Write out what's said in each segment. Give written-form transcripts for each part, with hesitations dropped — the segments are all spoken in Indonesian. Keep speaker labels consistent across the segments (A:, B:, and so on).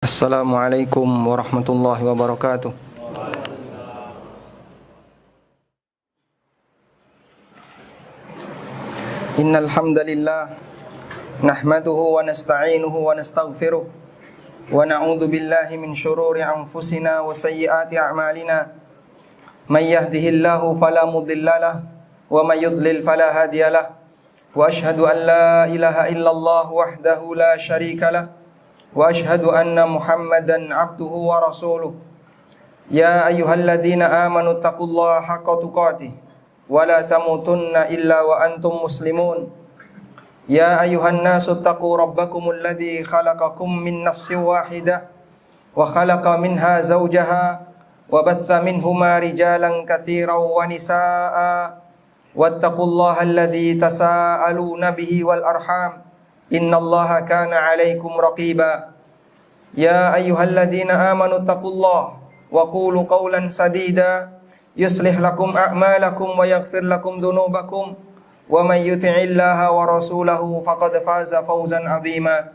A: Assalamualaikum warahmatullahi wabarakatuh. Innal hamdalillah nahmaduhu wa nasta'inuhu wa nastaghfiruh wa na'udzu billahi min shururi anfusina wa sayyiati a'malina. May yahdihillahu fala mudhillalah wa may yudlil fala hadiyalah. Wa asyhadu an la ilaha illallah wahdahu la syarikalah. Wa asyhadu anna Muhammadan abduhu wa rasuluh. Ya ayyuhalladzina amanu taqullaha haqqa tuqatih wa la tamutunna illa wa antum muslimun. Ya ayyuhan nasu taqu rabbakumul ladzi khalaqakum min nafsin wahidah wa khalaqa minha zawjaha wa batha minhuma rijalan katsiran wa nisaa'a wattaqullaha alladzi tasaaluna bihi wal arham. Innallaha kana 'alaikum raqiba. Ya ayyuhalladzina amanu taqullaha wa qulu qawlan sadida yuslih lakum a'malakum wa yaghfir lakum dhunubakum wa may yuti'illaha wa rasulahu faqad faza fawzan 'azima.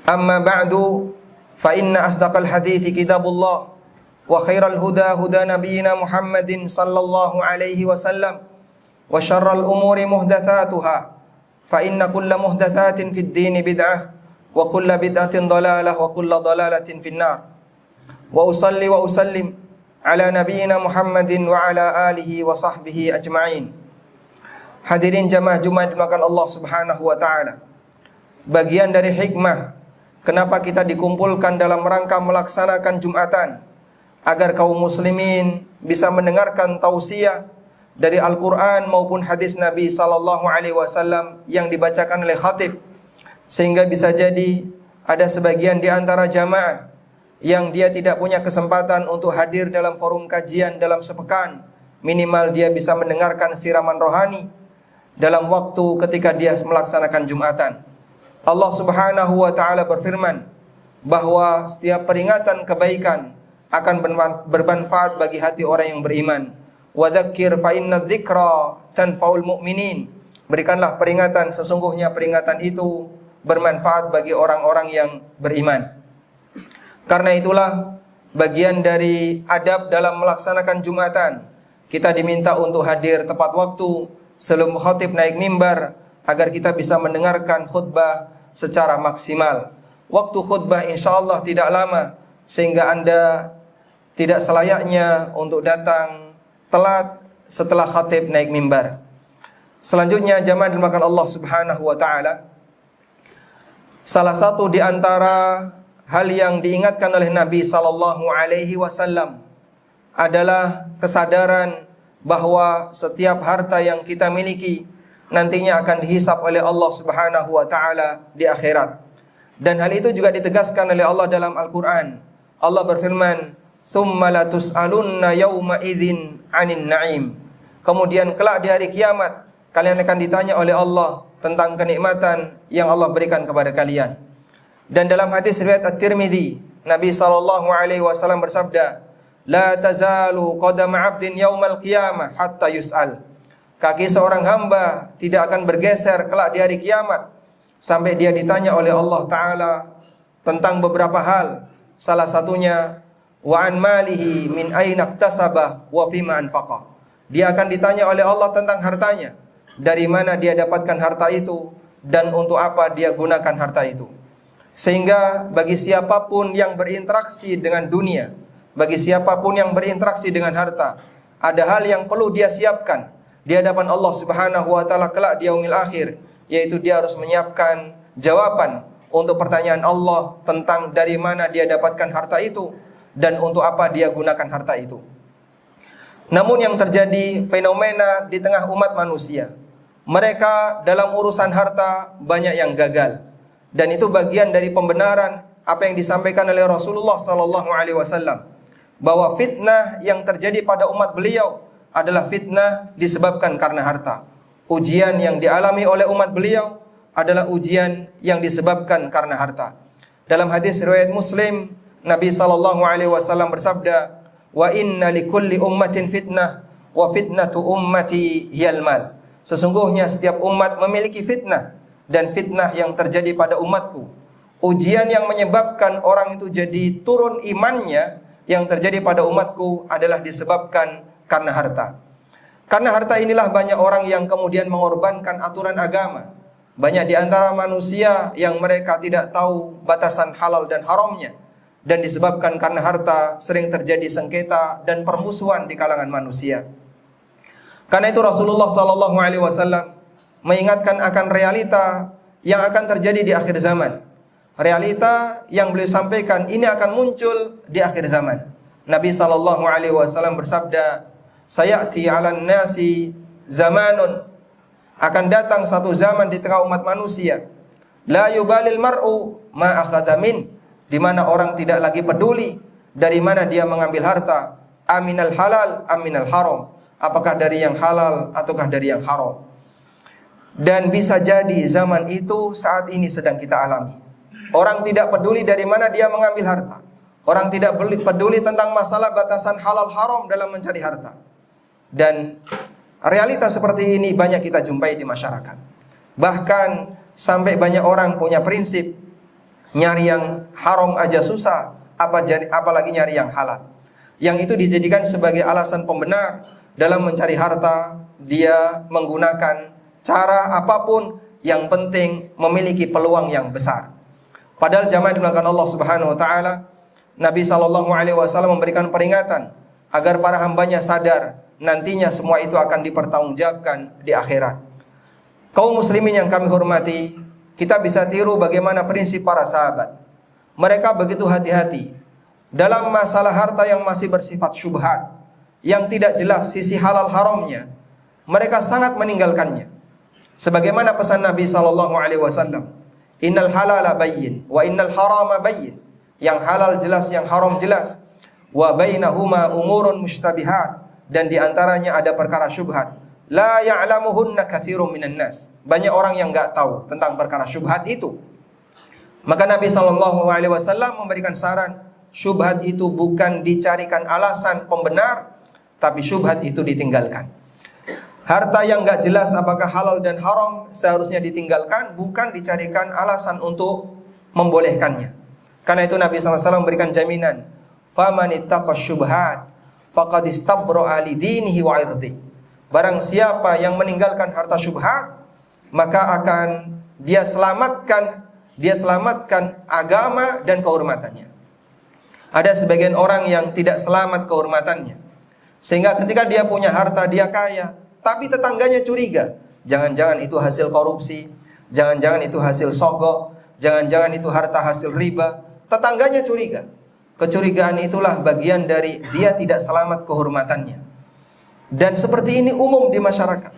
A: Amma ba'du fa inna asdaqal hadithi kitabullah wa khairal huda huda nabiyyina Muhammadin sallallahu alaihi wasallam wa syarral umuri muhdatsatuha fa inna kulla muhdatsatin fid dini bid'ah wa kulla bid'atin dhalalah wa kulla dhalalatin finnar. Wa usalli wa usallim ala nabiyyina Muhammadin wa ala alihi wa sahbihi ajma'in. Hadirin jamaah Jumat dimakan Allah Subhanahu wa taala. Bagian dari hikmah kenapa kita dikumpulkan dalam rangka melaksanakan Jumatan agar kaum muslimin bisa mendengarkan tausiah dari Al-Quran maupun hadis Nabi sallallahu alaihi wasallam yang dibacakan oleh khatib, sehingga bisa jadi ada sebagian di antara jamaah yang dia tidak punya kesempatan untuk hadir dalam forum kajian dalam sepekan, minimal dia bisa mendengarkan siraman rohani dalam waktu ketika dia melaksanakan Jumatan. Allah Subhanahu wa taala berfirman bahwa setiap peringatan kebaikan akan bermanfaat bagi hati orang yang beriman. Wa dzakir fa inna dzikra tanfa'ul mu'minin. Berikanlah peringatan, sesungguhnya peringatan itu bermanfaat bagi orang-orang yang beriman. Karena itulah bagian dari adab dalam melaksanakan Jumatan, kita diminta untuk hadir tepat waktu sebelum khatib naik mimbar agar kita bisa mendengarkan khutbah secara maksimal. Waktu khutbah insyaallah tidak lama, sehingga Anda tidak selayaknya untuk datang telat setelah khatib naik mimbar. Selanjutnya jamaah dimakan Allah Subhanahu wa taala, salah satu di antara hal yang diingatkan oleh Nabi sallallahu alaihi wasallam adalah kesadaran bahwa setiap harta yang kita miliki nantinya akan dihisab oleh Allah Subhanahu wa taala di akhirat. Dan hal itu juga ditegaskan oleh Allah dalam Al-Qur'an. Allah berfirman, "Tsumma latus'alunna yawma idzin 'anin na'im." Kemudian kelak di hari kiamat kalian akan ditanya oleh Allah tentang kenikmatan yang Allah berikan kepada kalian. Dan dalam hadis riwayat At-Tirmidzi, Nabi sallallahu alaihi wasallam bersabda, "La tazalu qadama 'abdin yaumal qiyamah hatta yus'al." Kaki seorang hamba tidak akan bergeser kelak di hari kiamat sampai dia ditanya oleh Allah taala tentang beberapa hal. Salah satunya wa an malihi min aina iktasabah wa fima anfaqah. Dia akan ditanya oleh Allah tentang hartanya, dari mana dia dapatkan harta itu dan untuk apa dia gunakan harta itu. Sehingga bagi siapapun yang berinteraksi dengan dunia, bagi siapapun yang berinteraksi dengan harta, ada hal yang perlu dia siapkan di hadapan Allah Subhanahu wa taala kelak di yaumil akhir, yaitu dia harus menyiapkan jawaban untuk pertanyaan Allah tentang dari mana dia dapatkan harta itu dan untuk apa dia gunakan harta itu. Namun yang terjadi fenomena di tengah umat manusia, mereka dalam urusan harta banyak yang gagal, dan itu bagian dari pembenaran apa yang disampaikan oleh Rasulullah sallallahu alaihi wasallam, bahwa fitnah yang terjadi pada umat beliau adalah fitnah disebabkan karena harta. Ujian yang dialami oleh umat beliau adalah ujian yang disebabkan karena harta. Dalam hadis riwayat Muslim, Nabi sallallahu alaihi wasallam bersabda, "Wa inna likulli ummatin fitnah wa fitnatu ummati hiyal mal." Sesungguhnya setiap umat memiliki fitnah, dan fitnah yang terjadi pada umatku ujian yang menyebabkan orang itu jadi turun imannya yang terjadi pada umatku adalah disebabkan karena harta. Karena harta inilah banyak orang yang kemudian mengorbankan aturan agama. Banyak di antara manusia yang mereka tidak tahu batasan halal dan haramnya. Dan disebabkan karena harta sering terjadi sengketa dan permusuhan di kalangan manusia. Karena itu Rasulullah SAW mengingatkan akan realita yang akan terjadi di akhir zaman. Realita yang beliau sampaikan ini akan muncul di akhir zaman. Nabi SAW bersabda, "Sayati 'alan nasi zamanun." Akan datang satu zaman di tengah umat manusia, la yubalil mar'u ma akhadha min, di mana orang tidak lagi peduli dari mana dia mengambil harta, aminal halal aminal haram, apakah dari yang halal ataukah dari yang haram. Dan bisa jadi zaman itu saat ini sedang kita alami. Orang tidak peduli dari mana dia mengambil harta. Orang tidak peduli tentang masalah batasan halal haram dalam mencari harta. Dan realita seperti ini banyak kita jumpai di masyarakat. Bahkan sampai banyak orang punya prinsip nyari yang haram aja susah, apalagi nyari yang halal. Yang itu dijadikan sebagai alasan pembenar dalam mencari harta. Dia menggunakan cara apapun, yang penting memiliki peluang yang besar. Padahal jamaah dimulakan Allah Subhanahu wa taala, Nabi SAW memberikan peringatan agar para hambanya sadar nantinya semua itu akan dipertanggungjawabkan di akhirat. Kaum muslimin yang kami hormati, kita bisa tiru bagaimana prinsip para sahabat. Mereka begitu hati-hati dalam masalah harta yang masih bersifat syubhat, yang tidak jelas sisi halal haramnya. Mereka sangat meninggalkannya. Sebagaimana pesan Nabi SAW, "Innal halala bayyin wa innal harama bayyin." Yang halal jelas, yang haram jelas. Wa bainahuma umurun mushtabihat, dan di antaranya ada perkara syubhat. La ya'lamuhunna katsirun minan nas. Banyak orang yang enggak tahu tentang perkara syubhat itu. Maka Nabi SAW memberikan saran, syubhat itu bukan dicarikan alasan pembenar, tapi syubhat itu ditinggalkan. Harta yang enggak jelas apakah halal dan haram seharusnya ditinggalkan, bukan dicarikan alasan untuk membolehkannya. Karena itu Nabi SAW memberikan jaminan, "Faman ittaqa syubhat faqad istabra'a li dinihi wa 'irdihi." Barang siapa yang meninggalkan harta syubhat, maka akan dia selamatkan agama dan kehormatannya. Ada sebagian orang yang tidak selamat kehormatannya, sehingga ketika dia punya harta, dia kaya, tapi tetangganya curiga. Jangan-jangan itu hasil korupsi, jangan-jangan itu hasil sogok, jangan-jangan itu harta hasil riba. Tetangganya curiga. Kecurigaan itulah bagian dari dia tidak selamat kehormatannya. Dan seperti ini umum di masyarakat.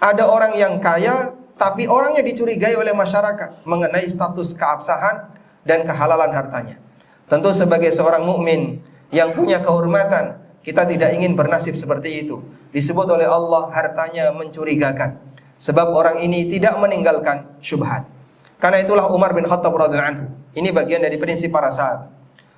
A: Ada orang yang kaya, tapi orangnya dicurigai oleh masyarakat mengenai status keabsahan dan kehalalan hartanya. Tentu sebagai seorang mukmin yang punya kehormatan, kita tidak ingin bernasib seperti itu. Disebut oleh Allah hartanya mencurigakan. Sebab orang ini tidak meninggalkan syubhat. Karena itulah Umar bin Khattab radhiyallahu anhu. Ini bagian dari prinsip para sahabat.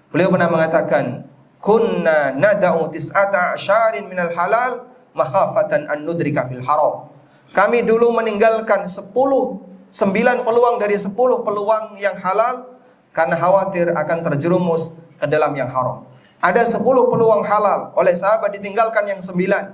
A: Beliau pernah mengatakan, "Kunna nada'u tis'ata asyarin minal halal makhafatan an nudrika fil haram." Kami dulu meninggalkan 9 peluang dari 10 peluang yang halal karena khawatir akan terjerumus ke dalam yang haram. Ada 10 peluang halal, oleh sahabat ditinggalkan yang 9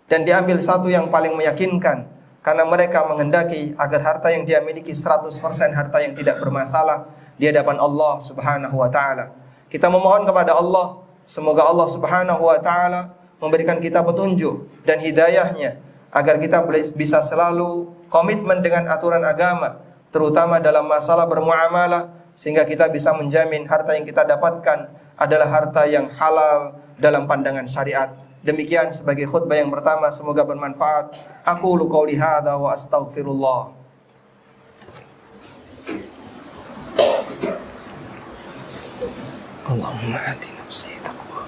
A: dan diambil satu yang paling meyakinkan, karena mereka menghendaki agar harta yang dia miliki 100% harta yang tidak bermasalah di hadapan Allah Subhanahu wa taala. Kita memohon kepada Allah, semoga Allah Subhanahu wa taala memberikan kita petunjuk dan hidayahnya agar kita bisa selalu komitmen dengan aturan agama, terutama dalam masalah bermuamalah, sehingga kita bisa menjamin harta yang kita dapatkan adalah harta yang halal dalam pandangan syariat. Demikian sebagai khutbah yang pertama, semoga bermanfaat. Aqulu qouli hadza wa astaghfirullah. Allahumma ati nafsi taqwa.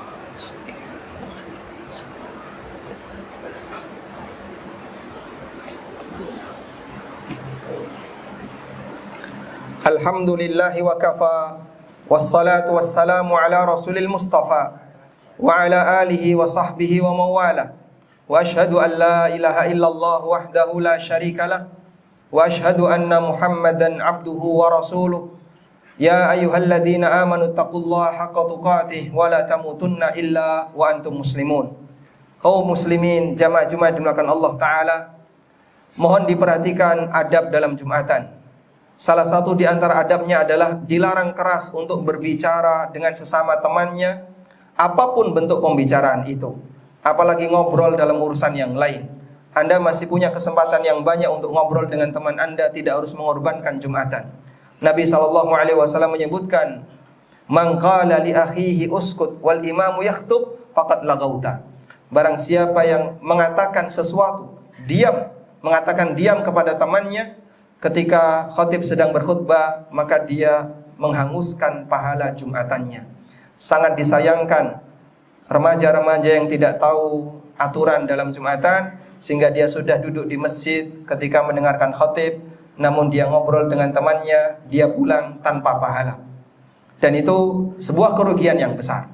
A: Alhamdulillahi wa kafa, wassalatu wassalamu ala rasulil mustafa wa ala alihi wa sahbihi wa mawala. Wa ashhadu an la ilaha illallah wahdahu la syarika lah, wa ashhadu anna Muhammadan abduhu wa rasuluh. Ya ayyuhalladzina amanu taqullaha haqqa tuqatih wa la tamutunna illa wa antum muslimun. Kaum muslimin jamaah Jumat dimulakan Allah Ta'ala, mohon diperhatikan adab dalam Jumatan. Salah satu di antara adabnya adalah dilarang keras untuk berbicara dengan sesama temannya, apapun bentuk pembicaraan itu. Apalagi ngobrol dalam urusan yang lain. Anda masih punya kesempatan yang banyak untuk ngobrol dengan teman Anda, tidak harus mengorbankan Jumatan. Nabi SAW menyebutkan, "Man qala li akhihi uskut wal imamu yakhtub faqad lagauta." Barang siapa yang mengatakan sesuatu, mengatakan diam kepada temannya ketika khatib sedang berkhutbah, maka dia menghanguskan pahala Jumatannya. Sangat disayangkan remaja-remaja yang tidak tahu aturan dalam Jumatan, sehingga dia sudah duduk di masjid ketika mendengarkan khatib, namun dia ngobrol dengan temannya, dia pulang tanpa pahala. Dan itu sebuah kerugian yang besar.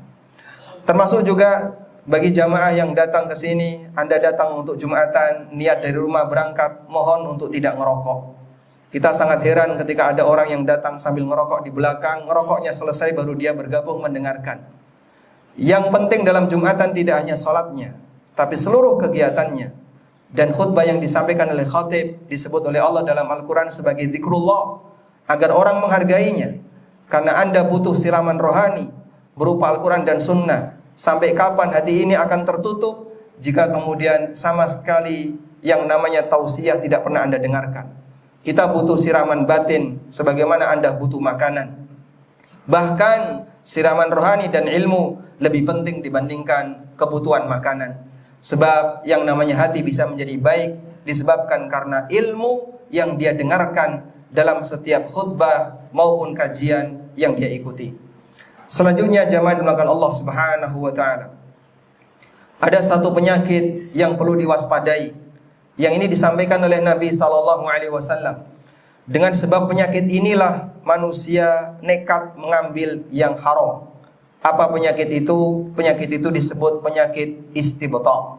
A: Termasuk juga bagi jamaah yang datang ke sini, Anda datang untuk Jumatan, niat dari rumah berangkat, mohon untuk tidak ngerokok. Kita sangat heran ketika ada orang yang datang sambil ngerokok di belakang, ngerokoknya selesai baru dia bergabung mendengarkan. Yang penting dalam Jumatan tidak hanya sholatnya, tapi seluruh kegiatannya. Dan khutbah yang disampaikan oleh khatib disebut oleh Allah dalam Al-Quran sebagai zikrullah, agar orang menghargainya. Karena Anda butuh siraman rohani berupa Al-Quran dan Sunnah. Sampai kapan hati ini akan tertutup jika kemudian sama sekali yang namanya tausiah tidak pernah Anda dengarkan. Kita butuh siraman batin sebagaimana Anda butuh makanan. Bahkan siraman rohani dan ilmu lebih penting dibandingkan kebutuhan makanan. Sebab yang namanya hati bisa menjadi baik disebabkan karena ilmu yang dia dengarkan dalam setiap khutbah maupun kajian yang dia ikuti. Selanjutnya jamaah dimulakan Allah Subhanahu wa Ta'ala, ada satu penyakit yang perlu diwaspadai. Yang ini disampaikan oleh Nabi SAW. Dengan sebab penyakit inilah manusia nekat mengambil yang haram. Apa penyakit itu? Penyakit itu disebut penyakit istibta'.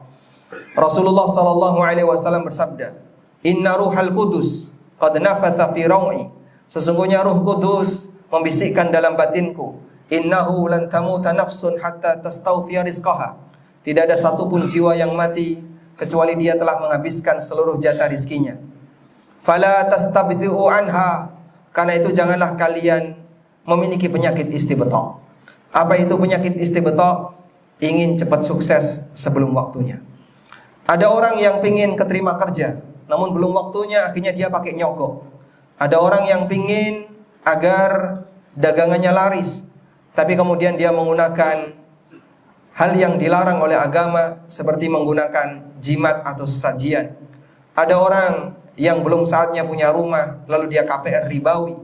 A: Rasulullah SAW bersabda, "Inna ruhal kudus qad nafatha fi raw'i." Sesungguhnya Ruh Kudus membisikkan dalam batinku, "Innahu lan tamuta nafsun hatta tastawfiya rizqaha." Tidak ada satupun jiwa yang mati kecuali dia telah menghabiskan seluruh jatah rizkinya. "Fala tastabdi'u anha." Karena itu janganlah kalian memiliki penyakit istibta'. Apa itu penyakit istibta'? Ingin cepat sukses sebelum waktunya. Ada orang yang pingin keterima kerja, namun belum waktunya, akhirnya dia pakai nyogok. Ada orang yang pingin agar dagangannya laris, tapi kemudian dia menggunakan hal yang dilarang oleh agama, seperti menggunakan jimat atau sesajian. Ada orang yang belum saatnya punya rumah, lalu dia KPR ribawi.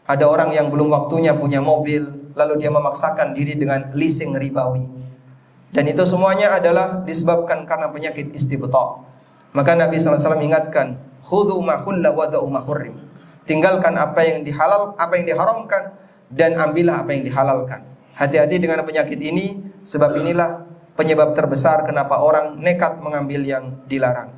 A: Ada orang yang belum waktunya punya mobil, lalu dia memaksakan diri dengan leasing ribawi. Dan itu semuanya adalah disebabkan karena penyakit istibta'. Maka Nabi SAW ingatkan, "Khudhu ma hulla wa da'u ma hurrim." Tinggalkan apa yang diharamkan, dan ambillah apa yang dihalalkan. Hati-hati dengan penyakit ini, sebab inilah penyebab terbesar kenapa orang nekat mengambil yang dilarang.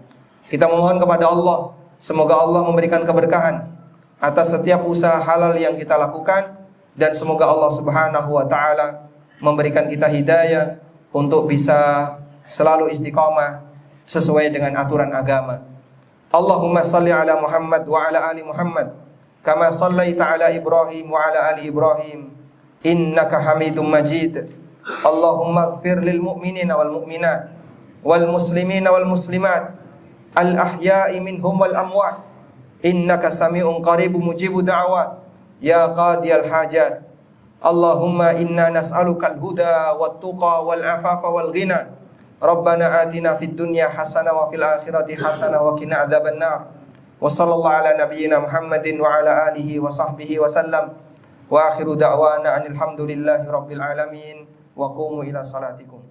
A: Kita memohon kepada Allah, semoga Allah memberikan keberkahan atas setiap usaha halal yang kita lakukan, dan semoga Allah Subhanahu wa Ta'ala memberikan kita hidayah untuk bisa selalu istiqamah sesuai dengan aturan agama. Allahumma salli ala Muhammad wa ala ali Muhammad kama sallaita ala Ibrahim wa ala ali Ibrahim innaka Hamidum Majid. Allahumma ighfir lil mu'minina wal mu'minat wal muslimina wal muslimat al ahya'i minhum wal amwat innaka sami'un qaribun mujibud da'awat ya qadiyal hajat. Allahumma inna nas'alukal huda wat tuqa wal afafa wal ghina. Rabbana atina fid dunya hasanah wa fil akhirati hasanah wa qina adzabannar. Wa sallallahu ala nabiyyina Muhammadin wa ala alihi wa sahbihi wa sallam. Wa akhiru da'wana anil hamdulillahi rabbil alamin. Wa qumu ila salatikum.